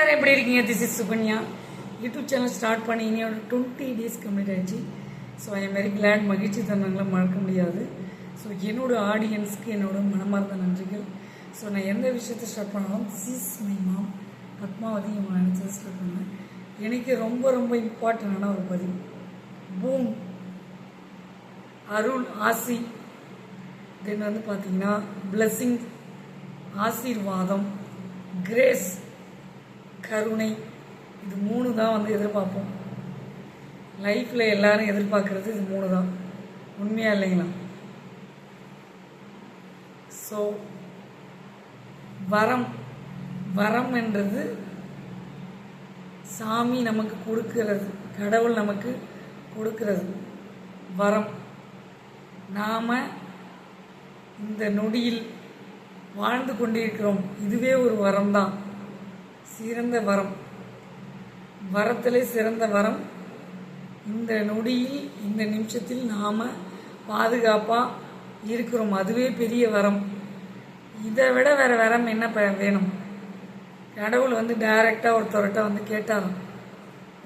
எப்படி இருக்கீங்க? This is Sukanya. YouTube channel start பண்ணி இன்னையோட 20 days கம்ப்ளீட் ஆயிடுச்சு. So I am very glad. மகிழ்ச்சி தருணங்களை மறக்க முடியாது. ஸோ என்னோட ஆடியன்ஸ்க்கு என்னோட மனமார்ந்த நன்றிகள். ஸோ நான் எந்த விஷயத்தை ஸ்டார்ட் பண்ணாலும் this is my mom Padmavathi இவங்க நினச்சதை ஸ்டார்ட் பண்ணேன். எனக்கு ரொம்ப ரொம்ப இம்பார்ட்டண்டான ஒரு பதிவு. பூம் அருள் ஆசி தென் வந்து பார்த்தீங்கன்னா பிளஸ்ஸிங், ஆசீர்வாதம், கிரேஸ், கருணை, இது 3 தான் வந்து எதிர்பார்ப்போம் லைஃப்பில். எல்லாரும் எதிர்பார்க்கறது இது 3 தான். உண்மையா இல்லைங்களா? ஸோ வரம் என்றது சாமி நமக்கு கொடுக்கிறது, கடவுள் நமக்கு கொடுக்கிறது வரம். நாம் இந்த நொடியில் வாழ்ந்து கொண்டிருக்கிறோம், இதுவே ஒரு வரம் தான். சிறந்த வரம், வரத்திலே சிறந்த வரம். இந்த நொடியில் இந்த நிமிஷத்தில் நாம் பாதுகாப்பாக இருக்கிறோம், அதுவே பெரிய வரம். இதை விட வேறு வரம் என்ன வேணும்? கடவுள் வந்து டைரெக்டாக ஒருத்தர்கிட்ட வந்து கேட்டாராம்,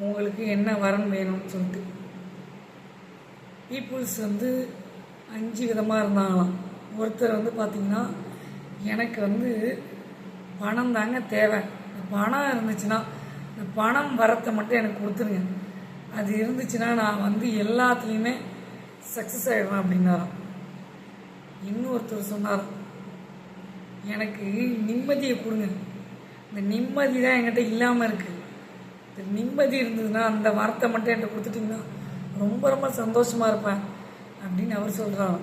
உங்களுக்கு என்ன வரம் வேணும்னு சொல்லிட்டு. பீப்புள்ஸ் வந்து 5 விதமாக இருந்தாங்களாம். ஒருத்தர் வந்து பார்த்திங்கன்னா, எனக்கு வந்து பணம் தாங்க தேவை, பணம் இருந்துச்சுன்னா இந்த பணம் வரத்தை மட்டும் எனக்கு கொடுத்துருங்க, அது இருந்துச்சுன்னா நான் வந்து எல்லாத்துலேயுமே சக்ஸஸ் ஆகிடுவேன் அப்படின்னாராம். இன்னொருத்தர் சொன்னார், எனக்கு நிம்மதியை கொடுங்க, இந்த நிம்மதி தான் என்கிட்ட இல்லாமல் இருக்குது, இந்த நிம்மதி இருந்ததுன்னா அந்த வரத்தை மட்டும் என்கிட்ட கொடுத்துட்டிங்கன்னா ரொம்ப ரொம்ப சந்தோஷமாக இருப்பேன் அப்படின்னு அவர் சொல்கிறார்.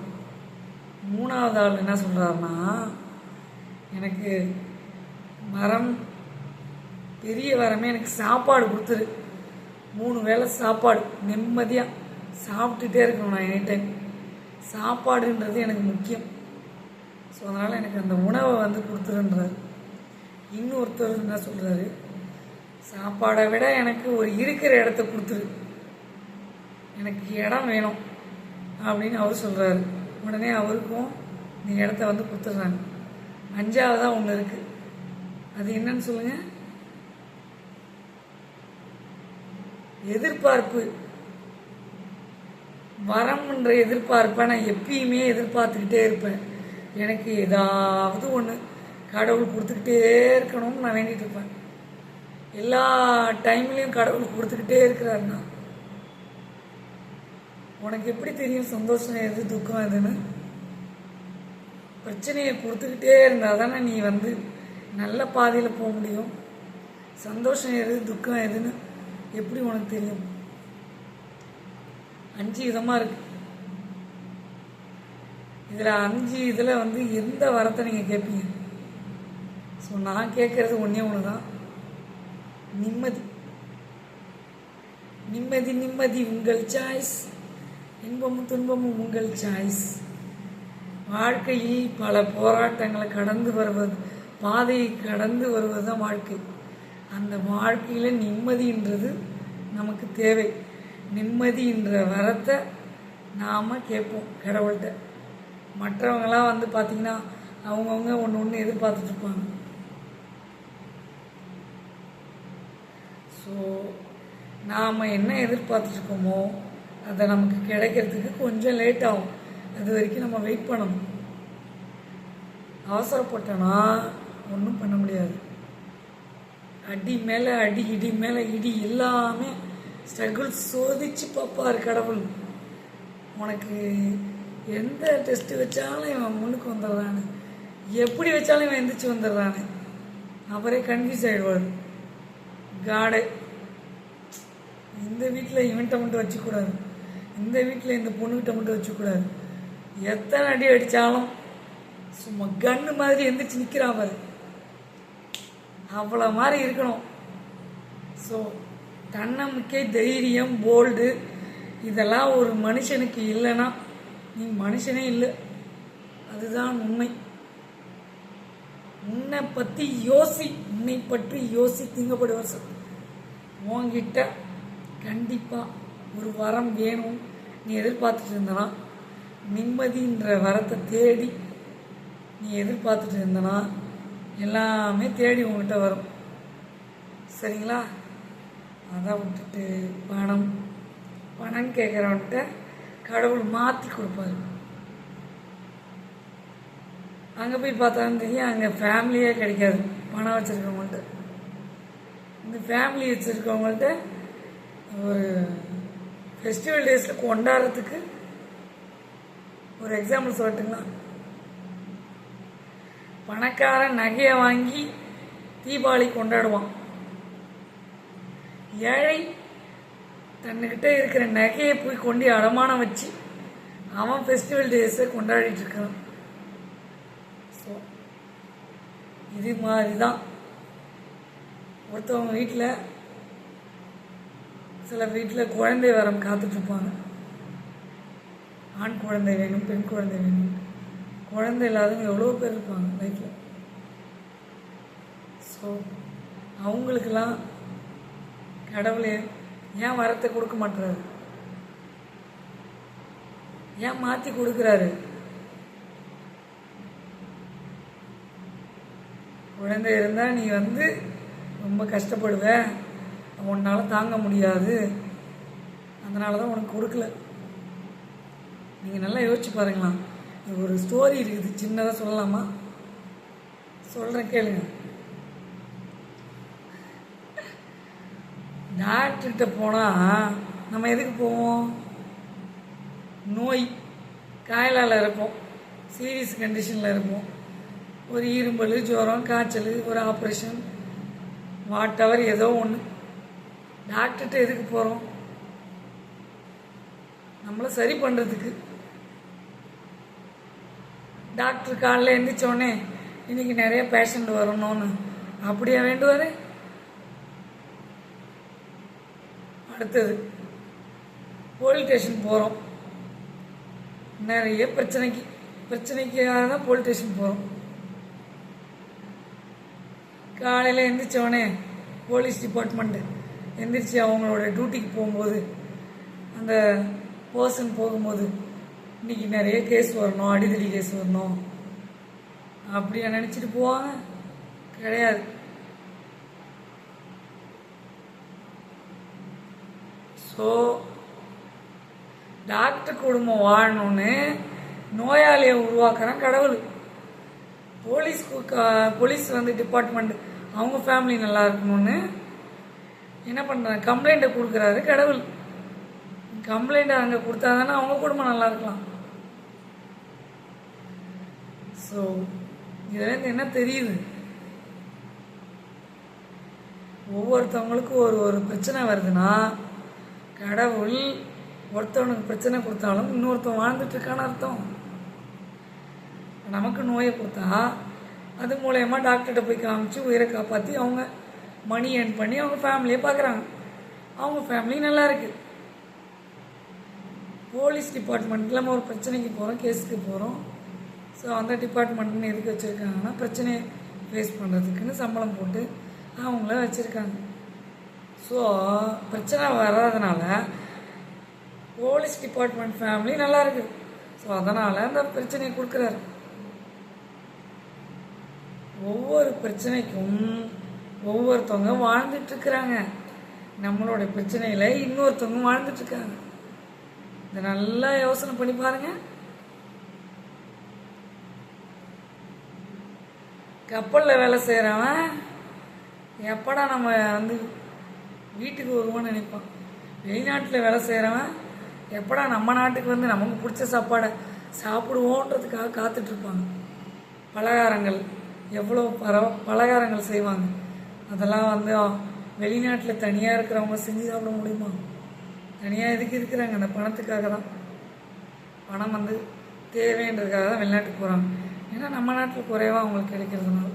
3வது ஆள் என்ன சொல்கிறாருன்னா, எனக்கு வரம், பெரிய வரமே எனக்கு சாப்பாடு கொடுத்துரு, 3 வேளை சாப்பாடு நிம்மதியாக சாப்பிட்டுட்டே இருக்கணும் நான் எனி டைம். சாப்பாடுன்றது எனக்கு முக்கியம். ஸோ அதனால் எனக்கு அந்த உணவை வந்து கொடுத்துருன்றார். இன்னொருத்தர் என்ன சொல்கிறாரு, சாப்பாடை விட எனக்கு ஒரு இருக்கிற இடத்த கொடுத்துரு, எனக்கு இடம் வேணும் அப்படின்னு அவர் சொல்கிறாரு. உடனே அவருக்கும் இந்த இடத்த வந்து கொடுத்துட்றாங்க. 5வதாக ஒன்று இருக்குது, அது என்னன்னு சொல்லுங்கள்? எதிர்பார்ப்பு. வரம்ன்ற எதிர்பார்ப்பை நான் எப்பயுமே எதிர்பார்த்துக்கிட்டே இருப்பேன். எனக்கு ஏதாவது ஒன்று கடவுள் கொடுத்துக்கிட்டே இருக்கணும்னு நான் வேண்டிகிட்டு இருப்பேன். எல்லா டைம்லேயும் கடவுள் கொடுத்துக்கிட்டே இருக்கிறாருன்னா உனக்கு எப்படி தெரியும் சந்தோஷம் எது துக்கம் எதுன்னு? பிரச்சனையை கொடுத்துக்கிட்டே இருந்தால் தானே நீ வந்து நல்ல பாதையில் போக முடியும். சந்தோஷம் எது துக்கம் எதுன்னு எப்படி உனக்கு தெரியும்? 5 விதமாக இருக்கு. இதில் 5 இதில் வந்து எந்த வரத்தை நீங்கள் கேட்பீங்க? ஸோ நான் கேட்குறது ஒன்றே ஒன்று தான், நிம்மதி. நிம்மதி நிம்மதி உங்கள் சாய்ஸ், இன்பமும் துன்பமும் உங்கள் சாய்ஸ். வாழ்க்கையில் பல போராட்டங்களை கடந்து வருவது, பாதையை கடந்து வருவது தான் வாழ்க்கை. அந்த வாழ்க்கையில் நிம்மதின்றது நமக்கு தேவை. நிம்மதின்ற வரத்தை நாம் கேட்போம் கடவுள்கிட்ட. மற்றவங்களாம் வந்து பார்த்திங்கன்னா அவங்கவுங்க ஒன்று எதிர்பார்த்துட்ருப்பாங்க. ஸோ நாம் என்ன எதிர்பார்த்துட்ருக்கோமோ அதை நமக்கு கிடைக்கிறதுக்கு கொஞ்சம் லேட் ஆகும். அது வரைக்கும் நம்ம வெயிட் பண்ணணும். அவசரப்பட்டோன்னா ஒன்றும் பண்ண முடியாது. அடி மேலே அடி, இடி மேலே இடி, எல்லாமே ஸ்ட்ரகிள் சோதிச்சு பார்ப்பார் கடவுள். உனக்கு எந்த டெஸ்ட்டு வச்சாலும் இவன் முன்னுக்கு வந்துடுறானு, எப்படி வச்சாலும் இவன் எந்திரிச்சு வந்துடுறானு, அவரே கன்ஃபியூஸ் ஆகிடுவார். காடை இந்த வீட்டில் இவன்கிட்ட மட்டும் வச்சுக்கூடாது, இந்த வீட்டில் இந்த பொண்ணுக்கிட்ட மட்டும் வச்சுக்கூடாது, எத்தனை அடி அடித்தாலும் சும்மா கன்று மாதிரி எந்திரிச்சு நிற்கிறான் பாரு, அவ்வளோ மாதிரி இருக்கணும். ஸோ தன்னம்பிக்கை, தைரியம், போல்டு இதெல்லாம் ஒரு மனுஷனுக்கு இல்லைன்னா நீ மனுஷனே இல்லை. அதுதான் உண்மை. உன்னை பற்றி யோசி, உன்னை பற்றி யோசி, திங்கப்படுவர். உன்கிட்ட கண்டிப்பாக ஒரு வரம் வேணும் நீ எதிர்பார்த்துட்டு இருந்தனா, நிம்மதின்ற வரத்தை தேடி நீ எதிர்பார்த்துட்டு இருந்தனா எல்லாமே தேடி உங்கள்கிட்ட வரும். சரிங்களா? அதை விட்டுட்டு பணம் பணம் கேட்குறவன்ட்ட கடவுள் மாற்றி கொடுப்பாரு. அங்கே போய் பார்த்தாலும் தெரியும், அங்கே ஃபேமிலியே கிடைக்காது பணம் வச்சுருக்கவங்கள்ட்ட. இந்த ஃபேமிலி வச்சுருக்கவங்கள்ட்ட ஒரு ஃபெஸ்டிவல் டேஸில் கொண்டாடுறதுக்கு ஒரு எக்ஸாம்பிள் சொல்லட்டுங்களா? பணக்காரன் நகையை வாங்கி தீபாவளி கொண்டாடுவான். ஏழை தன்னுக்கிட்ட இருக்கிற நகையை போய் கொண்டு அடமானம் வச்சு அவன் ஃபெஸ்டிவல் டேஸை கொண்டாடிட்டு இருக்கான். ஸோ இது மாதிரி தான் ஒருத்தவங்க வீட்டில், சில வீட்டில் குழந்தை வரம் காத்துட்ருப்பாங்க. ஆண் குழந்தை வேணும், பெண் குழந்தை வேணும். குழந்தை இல்லாதவங்க எவ்வளோ பேர் இருப்பாங்க லைஃப்பில். ஸோ அவங்களுக்கெல்லாம் கடவுளே ஏன் வரத்தை கொடுக்க மாட்டுறாரு? ஏன் மாற்றி கொடுக்குறாரு? குழந்தை இருந்தால் நீ ரொம்ப கஷ்டப்படுவ, உன்னால் தாங்க முடியாது, அதனால தான் உனக்கு கொடுக்கல. நீங்கள் நல்லா யோசிச்சு பாருங்களா. ஒரு ஸ்டோரி இருக்குது, சின்னதாக சொல்லலாமா? சொல்கிறேன் கேளுங்க. டாக்டர்கிட்ட போனால் நம்ம எதுக்கு போவோம்? நோய் காயலால் இருப்போம், சீரியஸ் கண்டிஷனில் இருப்போம். ஒரு இரும்பல், ஜுரம், காய்ச்சல், ஒரு ஆப்ரேஷன், வாட்டவர் ஏதோ ஒன்று. டாக்டர்கிட்ட எதுக்கு போகிறோம்? நம்மளை சரி பண்ணுறதுக்கு. டாக்டர் காலையில் எழுந்திரிச்சோடனே இன்னைக்கு நிறைய பேஷண்ட் வரணும்னு அப்படியே வேண்டுவார்? அடுத்தது போலீஸ் ஸ்டேஷன் போகிறோம், நிறைய பிரச்சனைக்காக தான் போலீஸ் ஸ்டேஷன் போகிறோம். காலையில் எந்திரிச்சோடனே போலீஸ் டிபார்ட்மெண்ட்டு எந்திரிச்சு அவங்களோட டியூட்டிக்கு போகும்போது, அந்த பர்சன் போகும்போது இன்னைக்கு நிறைய கேஸ் வரணும், அடிதடி கேஸ் வரணும் அப்படியா நினச்சிட்டு போவாங்க? கிடையாது. ஸோ டாக்டர் குடும்பம் வாழணும்னு நோயாளியை உருவாக்குறான் கடவுள். போலீஸ் டிபார்ட்மெண்ட் அவங்க ஃபேமிலி நல்லா இருக்கணும்னு என்ன பண்ணுறாங்க? கம்ப்ளைண்ட்டை கொடுக்குறாரு கடவுள். கம்ப்ளைண்ட் அங்கே கொடுத்தா தானே அவங்க குடும்பம் நல்லா இருக்கலாம். ஸோ இதுலேருந்து என்ன தெரியுது? ஒவ்வொருத்தவங்களுக்கும் ஒரு பிரச்சனை வருதுன்னா, கடவுள் ஒருத்தவனுக்கு பிரச்சனை கொடுத்தாலும் இன்னொருத்தன் வாழ்ந்துட்டு இருக்கான்னு அர்த்தம். நமக்கு நோயை கொடுத்தா அது மூலயமா டாக்டர்கிட்ட போய் காமிச்சு உயிரை காப்பாற்றி அவங்க மணி ஏர்ன் பண்ணி அவங்க ஃபேமிலியை பார்க்குறாங்க. அவங்க ஃபேமிலி நல்லா இருக்கு. போலீஸ் டிபார்ட்மெண்ட்டில் நம்ம ஒரு பிரச்சனைக்கு போகிறோம், கேஸுக்கு போகிறோம். ஸோ அந்த டிபார்ட்மெண்ட்னு எதுக்கு வச்சுருக்காங்கன்னா, பிரச்சனையை ஃபேஸ் பண்ணுறதுக்குன்னு சம்பளம் போட்டு அவங்கள வச்சுருக்காங்க. ஸோ பிரச்சனை வராதனால போலீஸ் டிபார்ட்மெண்ட் ஃபேமிலி நல்லா இருக்குது. ஸோ அதனால் அந்த பிரச்சனையை கொடுக்குறாரு. ஒவ்வொரு பிரச்சனைக்கும் ஒவ்வொருத்தவங்க வாழ்ந்துட்டுருக்குறாங்க. நம்மளோட பிரச்சனையில் இன்னொருத்தவங்க வாழ்ந்துட்டுருக்காங்க. இதை நல்லா யோசனை பண்ணி பாருங்க. கப்பலில் வேலை செய்கிறவன் எப்படா நம்ம வீட்டுக்கு வருவோன்னு நினைப்பான். வெளிநாட்டில் வேலை செய்கிறவன் எப்படா நம்ம நாட்டுக்கு நமக்கு பிடிச்ச சாப்பாடை சாப்பிடுவோன்றதுக்காக காத்துட்ருப்பாங்க. பலகாரங்கள் எவ்வளோ பலகாரங்கள் செய்வாங்க. அதெல்லாம் வெளிநாட்டில் தனியாக இருக்கிறவங்க செஞ்சு சாப்பிட முடியுமா? தனியாக எதுக்கு இருக்கிறாங்க? அந்த பணத்துக்காக தான். பணம் தேவைன்றதுக்காக தான் வெளிநாட்டுக்கு போகிறாங்க. ஏன்னா நம்ம நாட்டில் குறைவாக அவங்களுக்கு கிடைக்கிறதுனால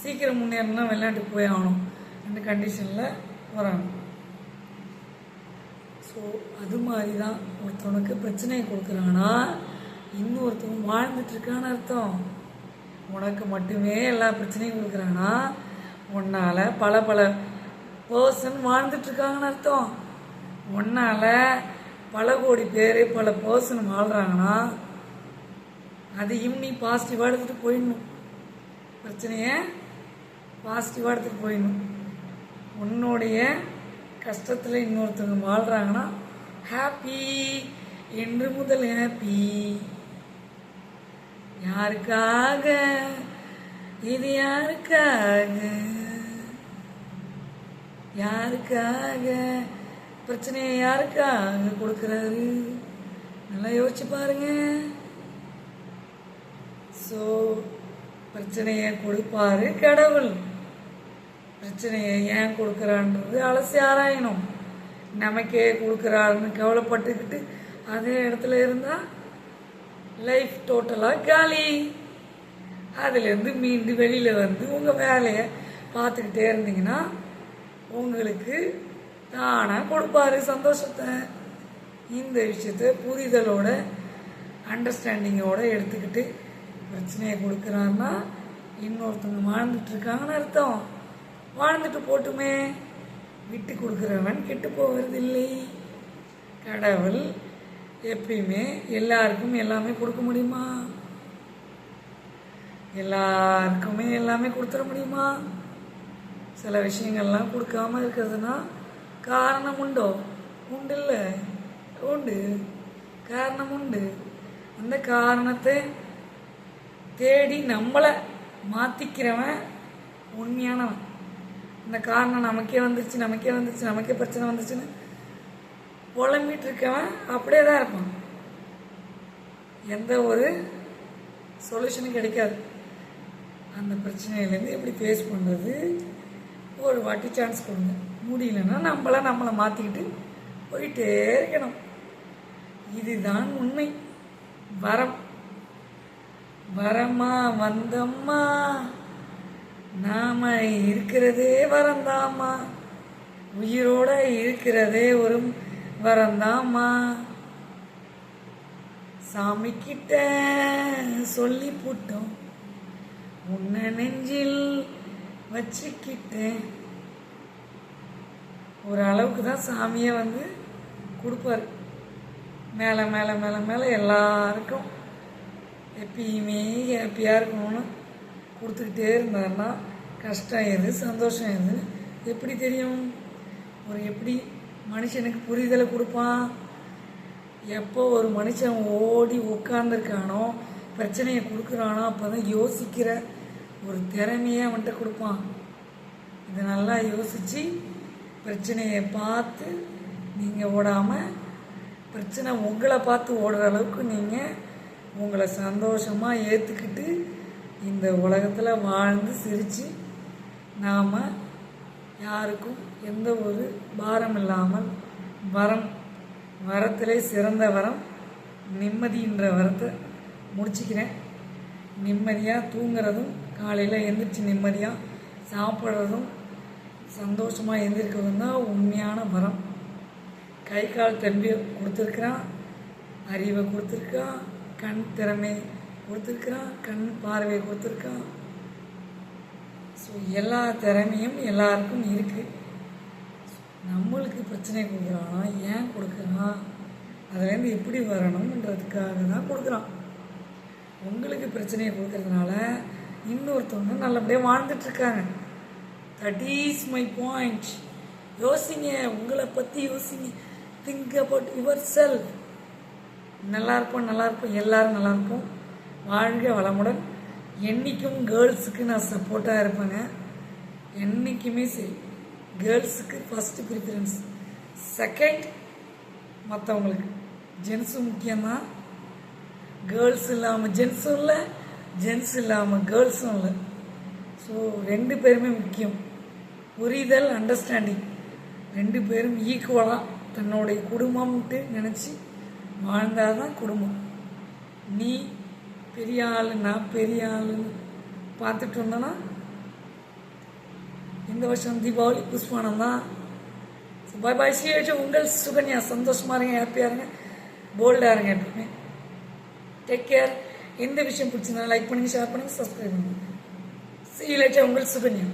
சீக்கிரம் முன்னேறணும்னா வெளிநாட்டுக்கு போய் ஆகணும் அந்த கண்டிஷனில் போகிறாங்க. ஸோ அது மாதிரி தான் ஒருத்தவனுக்கு பிரச்சனையை கொடுக்குறாங்கன்னா இன்னொருத்தவங்க வாழ்ந்துட்டுருக்கான்னு அர்த்தம். உனக்கு மட்டுமே எல்லா பிரச்சனையும் கொடுக்குறாங்கன்னா உன்னால் பல பர்சன் வாழ்ந்துட்டுருக்காங்கன்னு அர்த்தம். உன்னால் பல கோடி பேர் பல பர்சன் வாழ்கிறாங்கன்னா அதையும் நீ பாசிட்டிவாக எடுத்துகிட்டு போயிடணும். பிரச்சனையை பாசிட்டிவாக எடுத்துகிட்டு போயிடணும். தன்னுடைய கஷ்டத்தில் இன்னொருத்தவங்க வாழ்கிறாங்கன்னா ஹாப்பி, என்று முதல் ஹாப்பி. யாருக்காக இது, யாருக்காக, யாருக்காக பிரச்சனையை யாருக்காக கொடுக்குறாரு? நல்லா யோசிச்சு பாருங்க. ஸோ பிரச்சனையை கொடுப்பாரு கடவுள். பிரச்சனையை ஏன் கொடுக்குறான்றது அலசி ஆராயணும். நமக்கே கொடுக்குறாருன்னு கவலைப்பட்டுக்கிட்டு அதே இடத்துல இருந்தால் லைஃப் டோட்டலாக காலி. அதுலேருந்து மீண்டும் வெளியில் வந்து உங்கள் வேலையை பார்த்துக்கிட்டே இருந்தீங்கன்னா உங்களுக்கு தானாக கொடுப்பாரு சந்தோஷத்தை. இந்த விஷயத்தை புரிதலோட அண்டர்ஸ்டாண்டிங்கோட எடுத்துக்கிட்டு பிரச்சனையை கொடுக்குறான்னா இன்னொருத்தவங்க வாழ்ந்துட்டு இருக்காங்கன்னு அர்த்தம். வாழ்ந்துட்டு போட்டுமே, விட்டு கொடுக்குறவன் கெட்டு போகிறது இல்லை. கடவுள் எப்பயுமே எல்லாருக்கும் எல்லாமே கொடுக்க முடியுமா? எல்லாருக்குமே எல்லாமே கொடுத்துட முடியுமா? சில விஷயங்கள்லாம் கொடுக்காம இருக்கிறதுனா காரணம் உண்டோ? உண்டு, இல்லை உண்டு, காரணம் உண்டு. அந்த காரணத்தை தேடி நம்மளை மாற்றிக்கிறவன் உண்மையானவன். இந்த காரணம் நமக்கே வந்துருச்சு, நமக்கே பிரச்சனை வந்துச்சுன்னு புலம்பிட்டு இருக்கவன் அப்படியே தான் இருப்பான். எந்த ஒரு சொல்யூஷனும் கிடைக்காது. அந்த பிரச்சனையிலேருந்து எப்படி ஃபேஸ் பண்ணுறது? ஒரு வாட்டி சான்ஸ் கொடுங்க. முடியலன்னா நம்மளை மாற்றிக்கிட்டு போயிட்டே இருக்கணும். இதுதான் உண்மை. வரமா வந்தம்மா, நாம இருக்கிறதே வரந்தாமா, உயிரோட இருக்கிறதே ஒரு வரந்தாமா. சாமி கிட்ட சொல்லி போட்டோம், உன்னை நெஞ்சில் வச்சுக்கிட்டேன். ஒரு அளவுக்கு தான் சாமியை வந்து கொடுப்பாரு. மேலே மேலே மேலே மேலே எல்லாருக்கும் எப்பயுமே ஹாப்பியாக இருக்கணும்னு கொடுத்துக்கிட்டே இருந்தாருன்னா கஷ்டம் எது சந்தோஷம் எது எப்படி தெரியும்? எப்படி மனுஷனுக்கு புரிதலை கொடுப்பான்? எப்போ ஒரு மனுஷன் ஓடி உட்கார்ந்துருக்கானோ, பிரச்சனையை கொடுக்குறானோ, அப்போ தான் யோசிக்கிற ஒரு திறமையை அவன்கிட்ட கொடுப்பான். இதை நல்லா யோசித்து பிரச்சனையை பார்த்து நீங்கள் ஓடாமல், பிரச்சனை உங்களை பார்த்து ஓடுற அளவுக்கு நீங்கள் உங்களை சந்தோஷமாக ஏற்றுக்கிட்டு இந்த உலகத்தில் வாழ்ந்து சிரித்து நாம் யாருக்கும் எந்த ஒரு பாரம் இல்லாமல் வரத்திலே சிறந்த வரம் நிம்மதின்ற வரத்தை முடிச்சுக்கிறேன். நிம்மதியாக தூங்குறதும், காலையில் எழுந்திரிச்சு நிம்மதியாக சாப்பிட்றதும், சந்தோஷமாக எழுந்திருக்கிறதும் தான் உண்மையான வரம். கை கால் தம்பியை கொடுத்துருக்குறான், அறிவை கொடுத்துருக்கான், கண் திறமை கொடுத்துருக்குறான், கண் பார்வையை கொடுத்துருக்கான். ஸோ எல்லா திறமையும் எல்லாருக்கும் இருக்குது. நம்மளுக்கு பிரச்சனை கொடுக்குறானா, ஏன் கொடுக்குறான், அதுலேருந்து எப்படி வரணுன்றதுக்காக தான் கொடுக்குறான். உங்களுக்கு பிரச்சனையை கொடுக்கறதுனால இன்னொருத்தவங்க நல்லபடியாக வாழ்ந்துட்டுருக்காங்க. That is my point. யோசிங்க, உங்களை பற்றி யோசிங்க. Think about yourself. நல்லா இருப்போம், எல்லோரும் நல்லா இருப்போம். வாழ்க வளமுடன். என்றைக்கும் கேர்ள்ஸுக்கு நான் சப்போர்ட்டாக இருப்பேங்க. என்றைக்குமே சரி, கேர்ள்ஸுக்கு ஃபஸ்ட்டு ப்ரிஃபரன்ஸ், செகண்ட் மற்றவங்களுக்கு. ஜென்ஸும் முக்கியம்தான். கேர்ள்ஸ் இல்லாமல் ஜென்ஸும் இல்லை, ஜென்ஸ் இல்லாமல் கேர்ள்ஸும் இல்லை. ஸோ 2 பேருமே முக்கியம். புரிதல், அண்டர்ஸ்டாண்டிங், 2 பேரும் ஈக்குவலாக தன்னுடைய குடும்பம்ட்டு நினச்சி வாழ்ந்தால் தான் குடும்பம். நீ பெரிய ஆள், நான் பெரிய ஆளுன்னு பார்த்துட்டு இருந்தோன்னா இந்த வருஷம் தீபாவளி புஷ்பானம் தான். பாய் பாய். சீக்கிரம் உங்கள் சுகன்யா. சந்தோஷமாக இருங்க, ஹாப்பியாக இருங்க, போல்டாக இருங்க எப்பவுமே. Take care. எந்த விஷயம் பிடிச்சிருந்தா லைக் பண்ணுங்கள், ஷேர் பண்ணுங்கள், சப்ஸ்கிரைப் பண்ணுங்கள். சீக்கிரம் உங்கள் சுகன்யா.